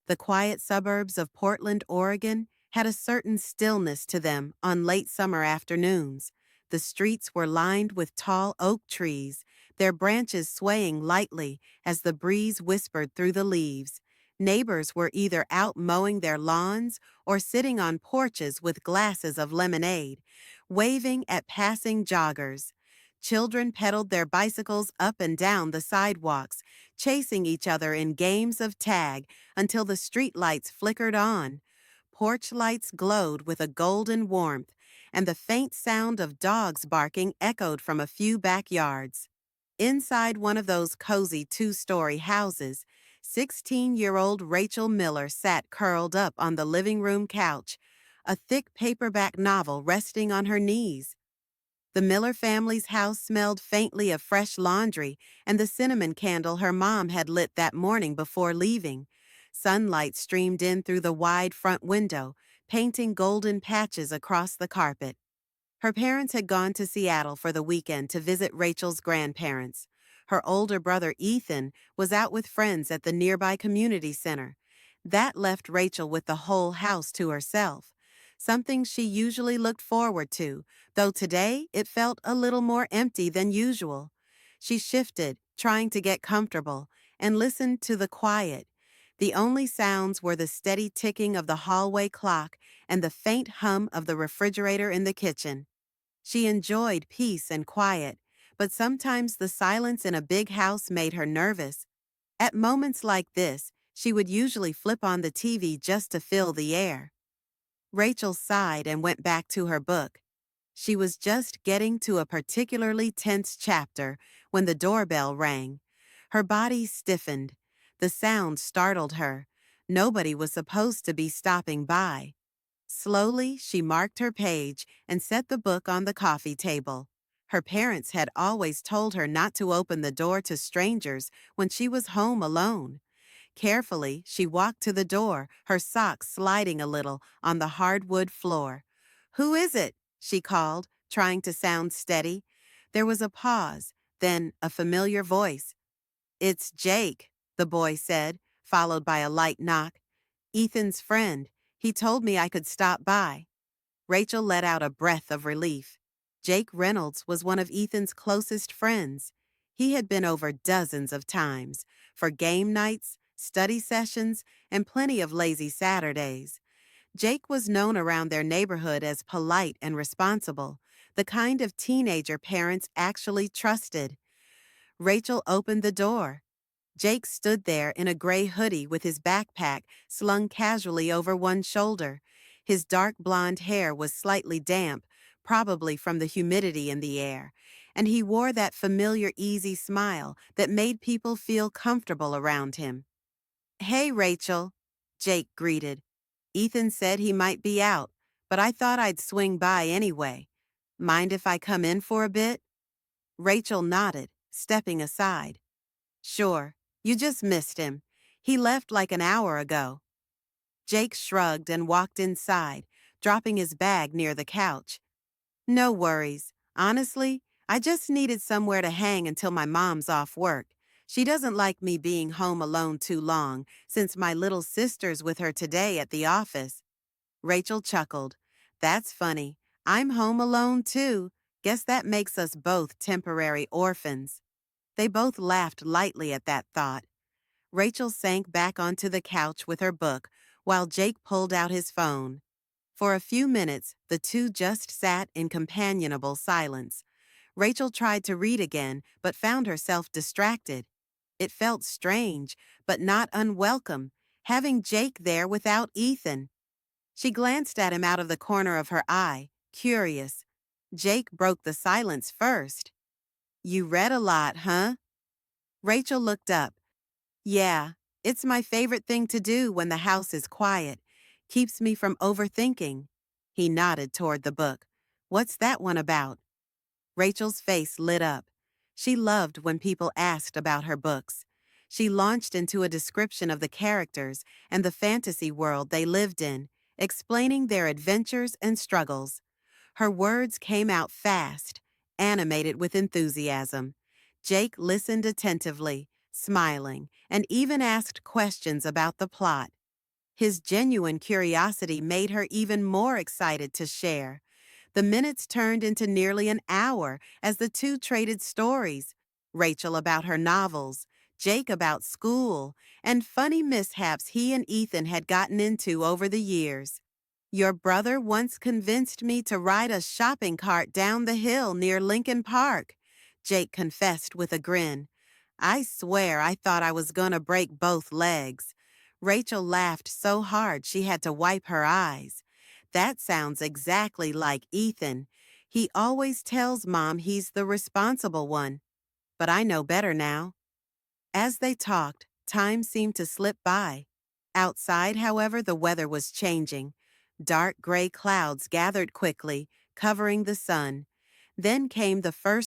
The quiet suburbs of Portland, Oregon, had a certain stillness to them on late summer afternoons. The streets were lined with tall oak trees, their branches swaying lightly as the breeze whispered through the leaves. Neighbors were either out mowing their lawns or sitting on porches with glasses of lemonade, waving at passing joggers. Children pedaled their bicycles up and down the sidewalks, chasing each other in games of tag until the street lights flickered on. Porch lights glowed with a golden warmth, and the faint sound of dogs barking echoed from a few backyards. Inside one of those cozy two-story houses, 16-year-old Rachel Miller sat curled up on the living room couch, a thick paperback novel resting on her knees. The Miller family's house smelled faintly of fresh laundry and the cinnamon candle her mom had lit that morning before leaving. Sunlight streamed in through the wide front window, painting golden patches across the carpet. Her parents had gone to Seattle for the weekend to visit Rachel's grandparents. Her older brother Ethan was out with friends at the nearby community center. That left Rachel with the whole house to herself, something she usually looked forward to, though today it felt a little more empty than usual. She shifted, trying to get comfortable, and listened to the quiet. The only sounds were the steady ticking of the hallway clock and the faint hum of the refrigerator in the kitchen. She enjoyed peace and quiet, but sometimes the silence in a big house made her nervous. At moments like this, she would usually flip on the TV just to fill the air. Rachel sighed and went back to her book. She was just getting to a particularly tense chapter when the doorbell rang. Her body stiffened. The sound startled her. Nobody was supposed to be stopping by. Slowly, she marked her page and set the book on the coffee table. Her parents had always told her not to open the door to strangers when she was home alone. Carefully, she walked to the door, her socks sliding a little on the hardwood floor. "Who is it?" she called, trying to sound steady. There was a pause, then a familiar voice. "It's Jake," the boy said, followed by a light knock. "Ethan's friend. He told me I could stop by." Rachel let out a breath of relief. Jake Reynolds was one of Ethan's closest friends. He had been over dozens of times, for game nights, study sessions, and plenty of lazy Saturdays. Jake was known around their neighborhood as polite and responsible, the kind of teenager parents actually trusted. Rachel opened the door. Jake stood there in a gray hoodie with his backpack slung casually over one shoulder. His dark blonde hair was slightly damp, probably from the humidity in the air, and he wore that familiar easy smile that made people feel comfortable around him. "Hey, Rachel," Jake greeted. "Ethan said he might be out, but I thought I'd swing by anyway. Mind if I come in for a bit?" Rachel nodded, stepping aside. "Sure, you just missed him. He left like an hour ago." Jake shrugged and walked inside, dropping his bag near the couch. "No worries. Honestly, I just needed somewhere to hang until my mom's off work. She doesn't like me being home alone too long, since my little sister's with her today at the office." Rachel chuckled. "That's funny. I'm home alone too. Guess that makes us both temporary orphans." They both laughed lightly at that thought. Rachel sank back onto the couch with her book while Jake pulled out his phone. For a few minutes, the two just sat in companionable silence. Rachel tried to read again, but found herself distracted. It felt strange, but not unwelcome, having Jake there without Ethan. She glanced at him out of the corner of her eye, curious. Jake broke the silence first. "You read a lot, huh?" Rachel looked up. "Yeah, it's my favorite thing to do when the house is quiet. Keeps me from overthinking." He nodded toward the book. "What's that one about?" Rachel's face lit up. She loved when people asked about her books. She launched into a description of the characters and the fantasy world they lived in, explaining their adventures and struggles. Her words came out fast, animated with enthusiasm. Jake listened attentively, smiling, and even asked questions about the plot. His genuine curiosity made her even more excited to share. The minutes turned into nearly an hour as the two traded stories, Rachel about her novels, Jake about school, and funny mishaps he and Ethan had gotten into over the years. Your brother once convinced me to ride a shopping cart down the hill near Lincoln Park, Jake confessed with a grin. I swear I thought I was gonna break both legs. Rachel laughed so hard she had to wipe her eyes. That sounds exactly like Ethan. He always tells Mom he's the responsible one. But I know better now. As they talked, time seemed to slip by. Outside, however, the weather was changing. Dark gray clouds gathered quickly, covering the sun. Then came the first